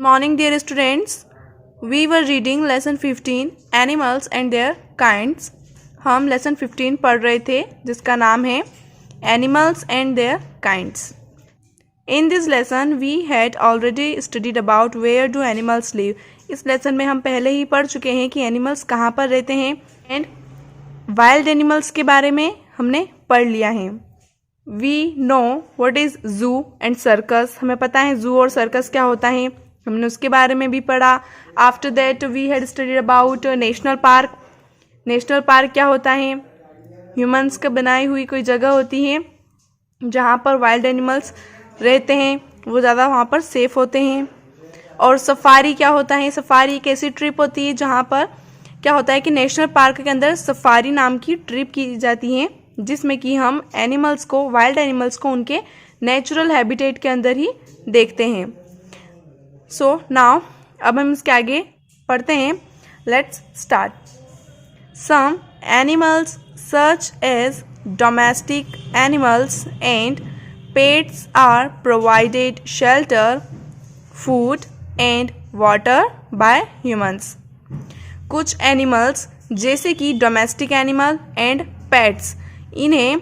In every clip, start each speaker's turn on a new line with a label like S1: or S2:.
S1: Morning, dear students. We were reading lesson 15 Animals and their kinds. हम lesson 15 पढ़ रहे थे जिसका नाम है Animals and their kinds. In this lesson we had already studied about where do animals live. इस lesson में हम पहले ही पढ़ चुके हैं कि animals कहाँ पर रहते हैं and wild animals के बारे में हमने पढ़ लिया है. We know what is zoo and circus. हमें पता है zoo और circus क्या होता है, हमने उसके बारे में भी पढ़ा. After that we had studied about national park. National park क्या होता है? ह्यूमंस का बनाई हुई कोई जगह होती है जहाँ पर वाइल्ड एनिमल्स रहते हैं, वो ज़्यादा वहाँ पर सेफ होते हैं. और सफारी क्या होता है? सफारी एक ऐसी ट्रिप होती है जहाँ पर क्या होता है कि नेशनल पार्क के अंदर सफारी नाम की ट्रिप की जाती है जिसमें कि हम एनिमल्स को, वाइल्ड एनिमल्स को उनके नेचुरल हैबिटेट के अंदर ही देखते हैं. सो नाउ अब हम इसके आगे पढ़ते हैं. Let's start. Some animals such as domestic animals and pets are provided shelter, food and water by humans. कुछ एनिमल्स जैसे कि डोमेस्टिक एनिमल एंड पेट्स, इन्हें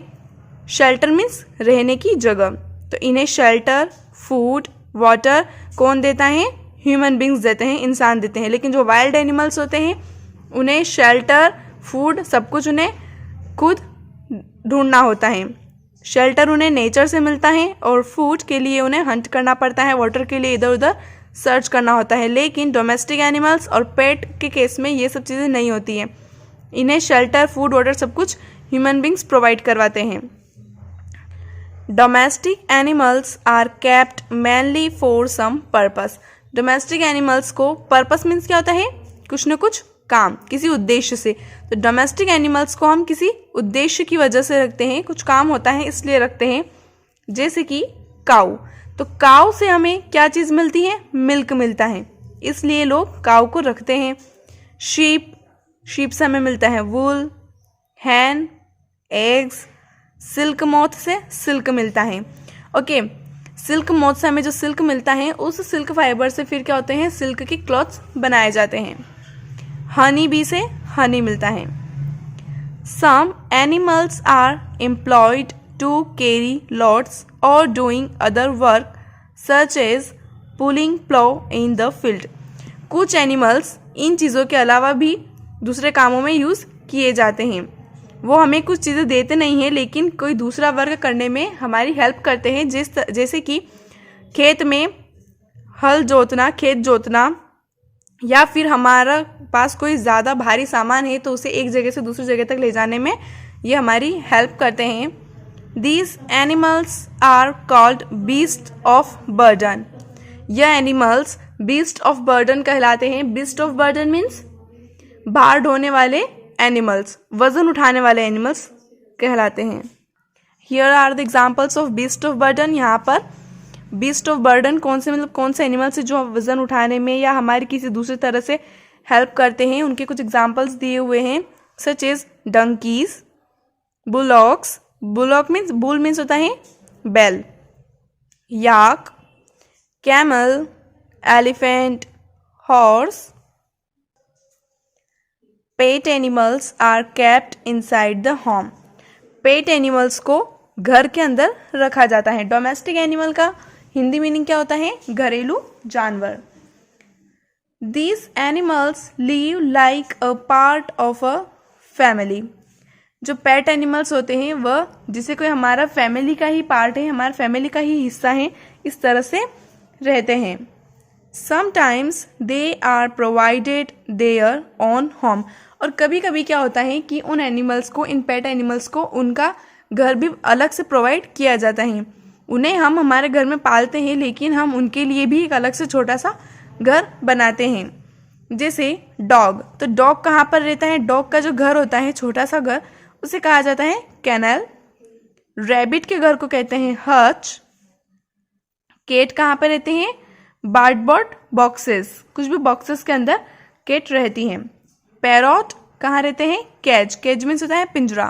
S1: शेल्टर मीन्स रहने की जगह, तो इन्हें शेल्टर, फूड, वाटर कौन देता है? ह्यूमन बींग्स देते हैं, इंसान देते हैं. लेकिन जो वाइल्ड एनिमल्स होते हैं उन्हें शेल्टर, फूड सब कुछ उन्हें खुद ढूंढना होता है. शेल्टर उन्हें नेचर से मिलता है और फूड के लिए उन्हें हंट करना पड़ता है, वाटर के लिए इधर उधर सर्च करना होता है. लेकिन डोमेस्टिक एनिमल्स और पेट के केस में ये सब चीज़ें नहीं होती हैं. इन्हें शेल्टर, फूड, वाटर सब कुछ ह्यूमन बींग्स प्रोवाइड करवाते हैं. Domestic animals are kept mainly for some purpose. Domestic animals को पर्पस मीन्स क्या होता है? कुछ न कुछ काम, किसी उद्देश्य से. तो डोमेस्टिक एनिमल्स को हम किसी उद्देश्य की वजह से रखते हैं, कुछ काम होता है इसलिए रखते हैं. जैसे कि काऊ, तो काऊ से हमें क्या चीज़ मिलती है? मिल्क मिलता है, इसलिए लोग काऊ को रखते हैं. शीप, शीप से हमें मिलता है वूल. हैन, एग्स. सिल्क मोथ से सिल्क मिलता है. ओके, सिल्क मोथ से हमें जो सिल्क मिलता है उस सिल्क फाइबर से फिर क्या होते हैं? सिल्क के क्लॉथ्स बनाए जाते हैं. हनी बी से हनी मिलता है. Some animals are employed to carry loads और doing other work such as pulling plough in the field. कुछ एनिमल्स इन चीज़ों के अलावा भी दूसरे कामों में यूज़ किए जाते हैं. वो हमें कुछ चीज़ें देते नहीं हैं लेकिन कोई दूसरा वर्क करने में हमारी हेल्प करते हैं. जैसे कि खेत में हल जोतना, खेत जोतना, या फिर हमारा पास कोई ज़्यादा भारी सामान है तो उसे एक जगह से दूसरी जगह तक ले जाने में ये हमारी हेल्प करते हैं. These animals are called beast of burden. यह एनिमल्स बीस्ट ऑफ बर्डन कहलाते हैं. बीस्ट ऑफ बर्डन मीन्स भार ढोने वाले एनिमल्स, वजन उठाने वाले एनिमल्स कहलाते हैं. Here are the examples of beast of burden. यहाँ पर बीस्ट ऑफ बर्डन कौन से, मतलब कौन से एनिमल्स है जो वजन उठाने में या हमारी किसी दूसरी तरह से हेल्प करते हैं, उनके कुछ एग्जाम्पल्स दिए हुए हैं. Such as donkeys, bullocks. Bullock means, bull means होता है बैल. Yak, camel, elephant, horse. Pet animals are kept inside the home. Pet animals को घर के अंदर रखा जाता है. डोमेस्टिक एनिमल का हिंदी मीनिंग क्या होता है? घरेलू जानवर. These animals live like a part of a family. जो पेट एनिमल्स होते हैं वह जिसे कोई हमारा फैमिली का ही पार्ट है, हमारा फैमिली का ही हिस्सा है, इस तरह से रहते हैं. Sometimes they are provided their own home. और कभी कभी क्या होता है कि उन एनिमल्स को, इन पेट एनिमल्स को उनका घर भी अलग से प्रोवाइड किया जाता है. उन्हें हम हमारे घर में पालते हैं लेकिन हम उनके लिए भी एक अलग से छोटा सा घर बनाते हैं. जैसे डॉग, तो डॉग कहाँ पर रहता है? डॉग का जो घर होता है, छोटा सा घर, उसे कहा जाता है कैनल. रैबिट के घर को कहते हैं हच. केट कहाँ पर रहते हैं? बार्डबोर्ड बॉक्सेस, कुछ भी बॉक्सेस के अंदर केट रहती हैं. पैरॉट कहाँ रहते हैं? कैज. कैज मीन्स होता है पिंजरा.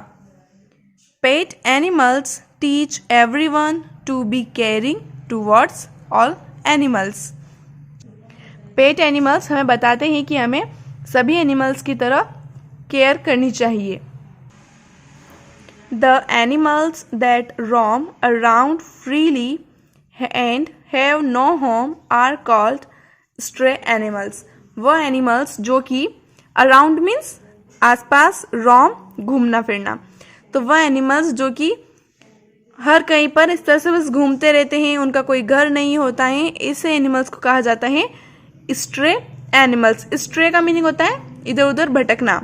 S1: Pet animals teach everyone to be caring towards all animals. Pet animals हमें बताते हैं कि हमें सभी एनिमल्स की तरह केयर करनी चाहिए। The animals that roam around freely and have no home are called stray animals। वह एनिमल्स जो कि अराउंड मीन्स आसपास, roam घूमना फिरना, तो वह एनिमल्स जो कि हर कहीं पर इस तरह से बस घूमते रहते हैं, उनका कोई घर नहीं होता है, ऐसे एनिमल्स को कहा जाता है स्ट्रे एनिमल्स। स्ट्रे का मीनिंग होता है इधर उधर भटकना,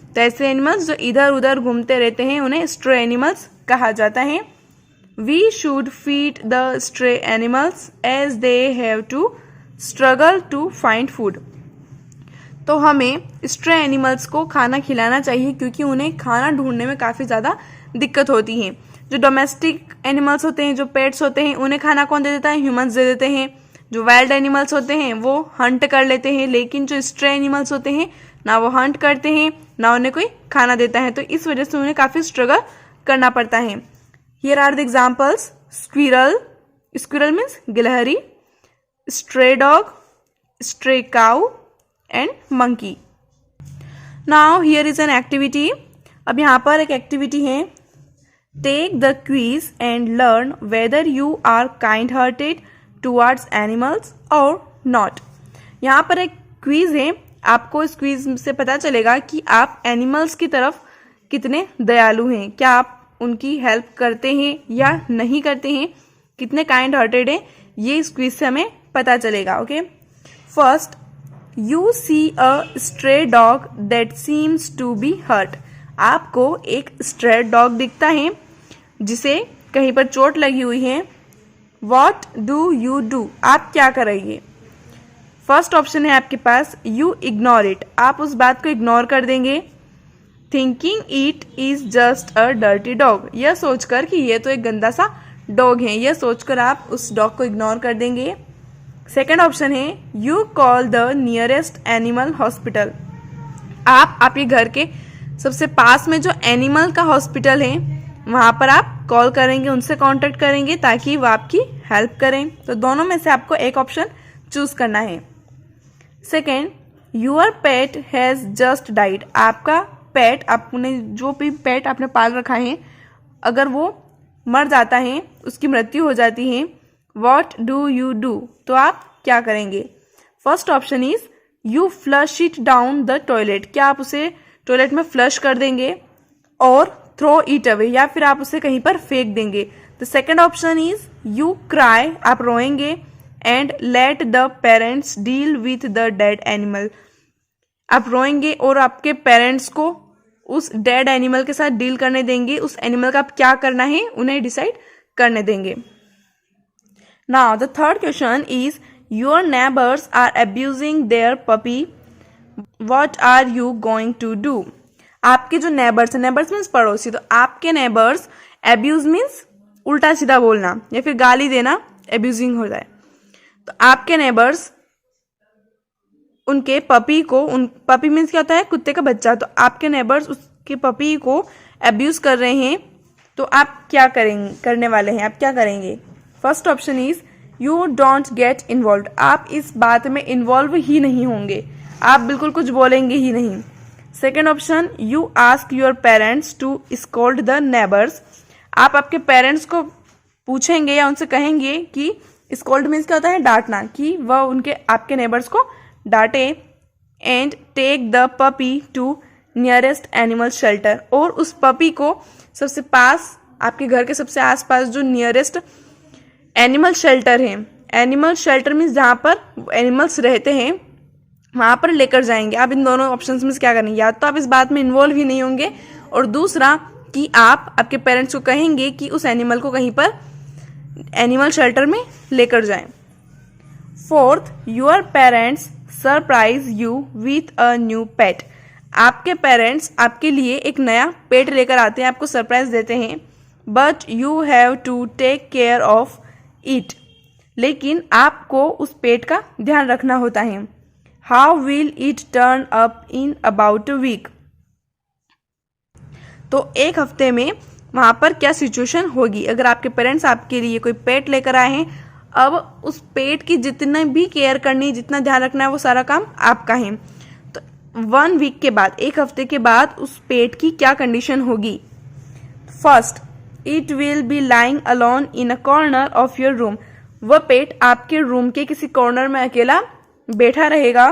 S1: तो ऐसे एनिमल्स जो इधर उधर घूमते रहते हैं उन्हें स्ट्रे एनिमल्स कहा जाता है। We should feed the stray animals as they have to struggle to find food. तो हमें स्ट्रे एनिमल्स को खाना खिलाना चाहिए क्योंकि उन्हें खाना ढूंढने में काफ़ी ज़्यादा दिक्कत होती है। जो डोमेस्टिक एनिमल्स होते हैं, जो पेट्स होते हैं, उन्हें खाना कौन दे देता है? ह्यूमंस दे देते हैं। जो वाइल्ड एनिमल्स होते हैं वो हंट कर लेते हैं, लेकिन जो स्ट्रे एनिमल्स होते हैं ना वो हंट करते हैं ना उन्हें कोई खाना देता है, तो इस वजह से उन्हें काफ़ी स्ट्रगल करना पड़ता है। Here are the examples. Squirrel, squirrel means गिलहरी, stray dog, stray cow and monkey. Now here is an activity. अब यहाँ पर एक एक्टिविटी है। Take the quiz and learn whether you are kind hearted towards animals or not. यहाँ पर एक quiz है, आपको इस क्विज से पता चलेगा कि आप एनिमल्स की तरफ कितने दयालु हैं, क्या आप उनकी हेल्प करते हैं या नहीं करते हैं, कितने काइंड हार्टेड हैं, ये इस क्विज से हमें पता चलेगा। Okay, first, you see a stray dog that seems to be hurt. आपको एक स्ट्रे डॉग दिखता है जिसे कहीं पर चोट लगी हुई है। वॉट डू यू डू, आप क्या करेंगे? फर्स्ट ऑप्शन है आपके पास यू इग्नोर इट, आप उस बात को इग्नोर कर देंगे। Thinking it is just a dirty dog, यह सोचकर कि यह तो एक गंदा सा डॉग है, यह सोचकर आप उस डॉग को इग्नोर कर देंगे। सेकेंड ऑप्शन है you call the nearest animal hospital. आप आपके घर के सबसे पास में जो एनिमल का हॉस्पिटल है वहाँ पर आप कॉल करेंगे, उनसे कांटेक्ट करेंगे ताकि वो आपकी हेल्प करें। तो दोनों में से आपको एक ऑप्शन चूज करना है। Second, your pet has just died. आपका पेट, आपने जो भी पेट आपने पाल रखा है, अगर वो मर जाता है, उसकी मृत्यु हो जाती है, वॉट डू यू डू, तो आप क्या करेंगे? First option is you flush it down the toilet. क्या आप उसे टॉयलेट में फ्लश कर देंगे और थ्रो इट अवे, या फिर आप उसे कहीं पर फेंक देंगे। The second option is you cry, आप रोएंगे, and let the parents deal with the dead animal. आप रोएंगे और आपके पेरेंट्स को उस डेड एनिमल के साथ डील करने देंगे, उस एनिमल का क्या करना है उन्हें डिसाइड करने देंगे। Now the third question is your neighbours are abusing their puppy, what are you going to do. आपके जो नेबर्स, नेबर्स मीन्स पड़ोसी, तो आपके नेबर्स, एब्यूज मीन्स उल्टा सीधा बोलना या फिर गाली देना, एब्यूजिंग हो जाए। तो आपके नेबर्स उनके पपी को, उन पपी मीन्स क्या होता है? कुत्ते का बच्चा। तो आपके नेबर्स उसके पपी को एब्यूज कर रहे हैं, तो आप क्या करेंगे, करने वाले हैं, आप क्या करेंगे? First option is you don't get involve. आप इस बात में इन्वॉल्व ही नहीं होंगे, आप बिल्कुल कुछ बोलेंगे ही नहीं। Second option, you ask your parents to scold the neighbours. आप आपके पेरेंट्स को पूछेंगे या उनसे कहेंगे कि स्कोल्ड मीन्स क्या होता है? डांटना, कि वह उनके आपके नेबर्स को डांटे। And take the puppy to nearest animal shelter, और उस पपी को सबसे पास, आपके घर के सबसे आसपास जो नियरेस्ट एनिमल शेल्टर है, एनिमल शेल्टर मीन्स जहाँ पर एनिमल्स रहते हैं, वहाँ पर लेकर जाएंगे। आप इन दोनों ऑप्शंस में क्या करेंगे? या तो आप इस बात में इन्वॉल्व ही नहीं होंगे, और दूसरा कि आप आपके पेरेंट्स को कहेंगे कि उस एनिमल को कहीं पर एनिमल शेल्टर में लेकर जाएं। Fourth, your parents surprise you with a new pet. आपके पेरेंट्स आपके लिए एक नया पेट लेकर आते हैं, आपको सरप्राइज देते हैं, but you have to take care of it. लेकिन आपको उस पेट का ध्यान रखना होता है। How will it turn up in about a week. तो एक हफ्ते में वहाँ पर क्या सिचुएशन होगी? अगर आपके पेरेंट्स आपके लिए कोई पेट लेकर आए हैं अब उस पेट की जितना भी केयर करनी, जितना ध्यान रखना है, वो सारा काम आपका है। तो 1 वीक के बाद, 1 हफ्ते के बाद उस पेट की क्या कंडीशन होगी? First, it will B lying alone in a corner of your room. वह पेट आपके रूम के किसी कॉर्नर में अकेला बैठा रहेगा।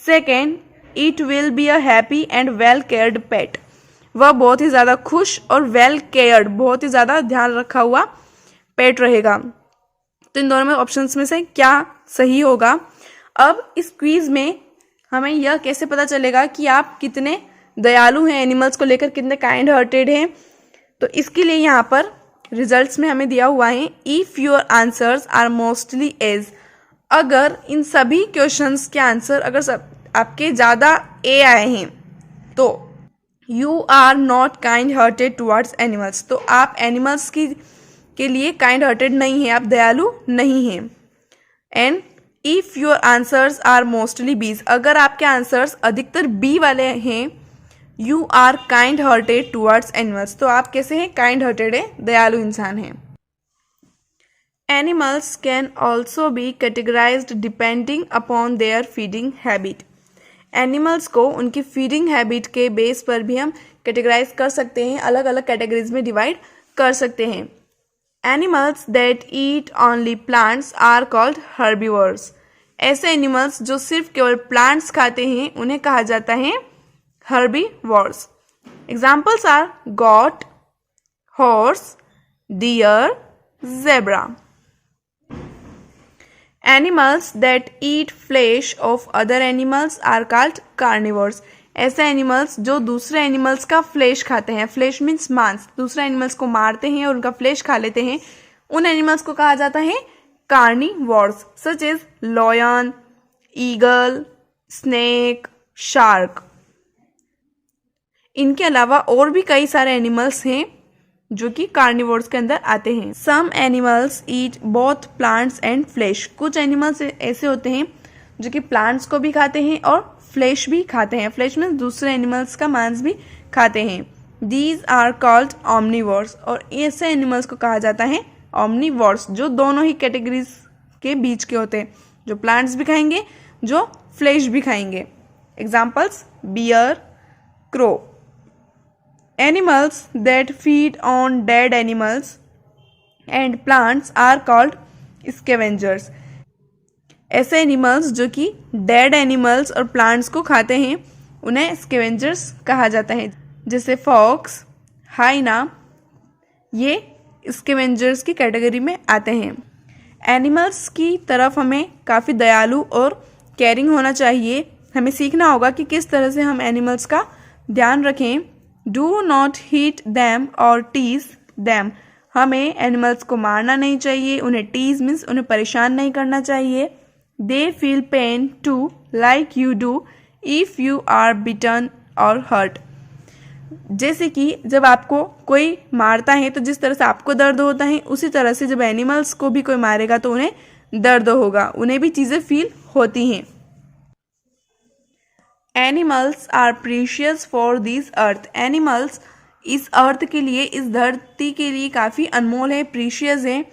S1: Second, it will be a happy and well cared pet. वह बहुत ही ज़्यादा खुश और वेल केयर्ड, बहुत ही ज़्यादा ध्यान रखा हुआ पेट रहेगा। तो इन दोनों में ऑप्शंस में से क्या सही होगा? अब इस क्विज में हमें यह कैसे पता चलेगा कि आप कितने दयालु हैं, एनिमल्स को लेकर कितने काइंड हार्टेड हैं? तो इसके लिए यहाँ पर रिजल्ट्स में हमें दिया हुआ है, if your answers are mostly As. अगर इन सभी क्वेश्चंस के आंसर अगर सब आपके ज़्यादा ए आए हैं तो you are not kind hearted towards animals. तो आप एनिमल्स के लिए काइंड हार्टेड नहीं हैं, आप दयालु नहीं हैं। And if your answers are mostly Bs, अगर आपके आंसर्स अधिकतर बी वाले हैं, you are kind hearted towards animals. तो आप कैसे हैं? काइंड हार्टेड है, दयालु इंसान हैं। Animals can also be categorised depending upon their feeding habit. Animals को उनकी फीडिंग हैबिट के बेस पर भी हम कैटेगराइज कर सकते हैं, अलग अलग कैटेगरीज में डिवाइड कर सकते हैं। Animals that eat only plants are called herbivores. ऐसे एनिमल्स जो सिर्फ केवल प्लांट्स खाते हैं उन्हें कहा जाता है herbivores. Examples are goat, horse, deer, zebra. Animals that eat flesh of other animals are called carnivores. ऐसे एनिमल्स जो दूसरे एनिमल्स का फ्लेश खाते हैं, फ्लेश मीन्स मांस, दूसरे एनिमल्स को मारते हैं और उनका फ्लेश खा लेते हैं, उन एनिमल्स को कहा जाता है carnivores, such as lion, eagle, snake, shark. इनके अलावा और भी कई सारे एनिमल्स हैं जो कि कार्निवोर्स के अंदर आते हैं। Some animals eat both plants and flesh. कुछ एनिमल्स ऐसे होते हैं जो कि प्लांट्स को भी खाते हैं और फ्लेश भी खाते हैं। फ्लेश मीन्स दूसरे एनिमल्स का मांस भी खाते हैं। These are called omnivores. और ऐसे एनिमल्स को कहा जाता है ऑमनीवोर्स, जो दोनों ही कैटेगरीज के बीच के होते हैं, जो प्लांट्स भी खाएंगे, जो फ्लेश भी खाएंगे। Examples bear, crow. Animals that feed on dead animals and plants are called scavengers. ऐसे एनिमल्स जो कि डेड एनिमल्स और प्लांट्स को खाते हैं उन्हें स्कैवेंजर्स कहा जाता है, जैसे फॉक्स, हाइना, ये स्कैवेंजर्स की कैटेगरी में आते हैं। एनिमल्स की तरफ हमें काफ़ी दयालु और केयरिंग होना चाहिए। हमें सीखना होगा कि किस तरह से हम एनिमल्स का ध्यान रखें। डू नॉट हीट दैम और टीज दैम। हमें एनिमल्स को मारना नहीं चाहिए, उन्हें टीज मीन्स उन्हें परेशान नहीं करना चाहिए। They feel pain too like you do if you are bitten or hurt. जैसे कि जब आपको कोई मारता है तो जिस तरह से आपको दर्द होता है, उसी तरह से जब एनिमल्स को भी कोई मारेगा तो उन्हें दर्द होगा, उन्हें भी चीज़ें फील होती हैं। Animals are precious for this earth. Animals इस अर्थ के लिए, इस धरती के लिए काफ़ी अनमोल है, प्रीशियस है।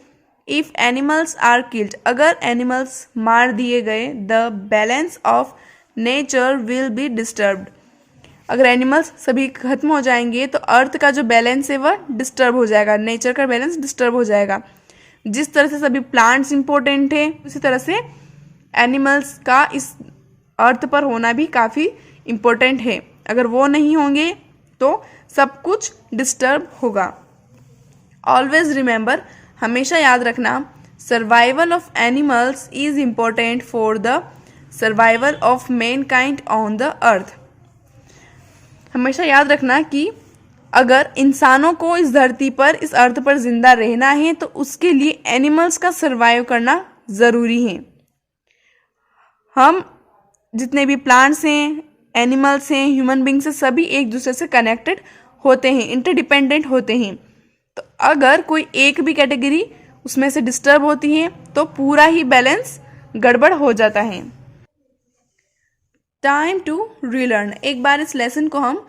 S1: इफ़ एनिमल्स आर किल्ड, अगर एनिमल्स मार दिए गए, the balance of nature will be disturbed. अगर एनिमल्स सभी खत्म हो जाएंगे तो अर्थ का जो बैलेंस है वह डिस्टर्ब हो जाएगा, नेचर का बैलेंस डिस्टर्ब हो जाएगा। जिस तरह से सभी प्लांट्स इंपॉर्टेंट है, उसी तरह से एनिमल्स का इस अर्थ पर होना भी काफ़ी इम्पोर्टेंट है। अगर वो नहीं होंगे तो सब कुछ डिस्टर्ब होगा। ऑलवेज रिमेंबर, हमेशा याद रखना, survival of animals is important for the survival of Mankind on the earth. हमेशा याद रखना कि अगर इंसानों को इस धरती पर, इस अर्थ पर जिंदा रहना है तो उसके लिए एनिमल्स का सर्वाइव करना ज़रूरी है। हम जितने भी प्लांट्स हैं, एनिमल्स हैं, ह्यूमन बींग्स हैं, सभी एक दूसरे से कनेक्टेड होते हैं, इंटरडिपेंडेंट होते हैं। तो अगर कोई एक भी कैटेगरी उसमें से डिस्टर्ब होती है तो पूरा ही बैलेंस गड़बड़ हो जाता है। Time to relearn. एक बार इस लेसन को हम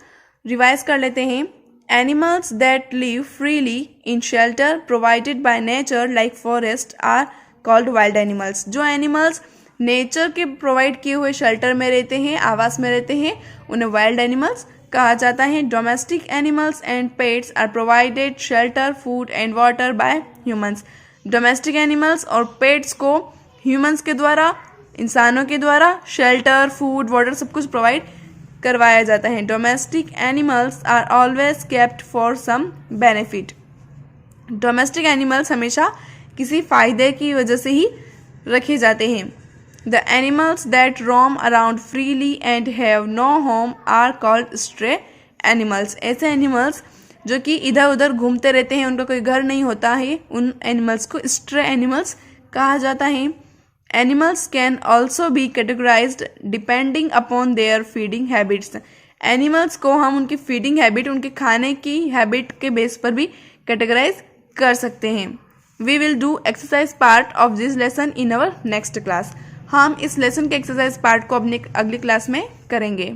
S1: रिवाइज कर लेते हैं। Animals that live freely in shelter provided by nature like forest are called wild animals. जो एनिमल्स नेचर के प्रोवाइड किए हुए शेल्टर में रहते हैं, आवास में रहते हैं, उन्हें वाइल्ड एनिमल्स कहा जाता है। Domestic animals and pets are provided shelter, food and water by humans. Domestic animals और पेट्स को ह्यूमंस के द्वारा, इंसानों के द्वारा शेल्टर, फूड, वाटर सब कुछ प्रोवाइड करवाया जाता है। Domestic animals are always kept for some benefit. Domestic animals हमेशा किसी फायदे की वजह से ही रखे जाते हैं। The animals that roam around freely and have no home are called stray animals. ऐसे एनिमल्स जो कि इधर उधर घूमते रहते हैं, उनका कोई घर नहीं होता है, उन एनिमल्स को स्ट्रे एनिमल्स कहा जाता है। Animals can also be categorised depending upon their feeding habits. Animals को हम उनकी फीडिंग हैबिट, उनके खाने की हैबिट के बेस पर भी कैटेगराइज कर सकते हैं। We will do exercise part of this lesson in our next class. हम इस लेसन के एक्सरसाइज पार्ट को अपने अगली क्लास में करेंगे।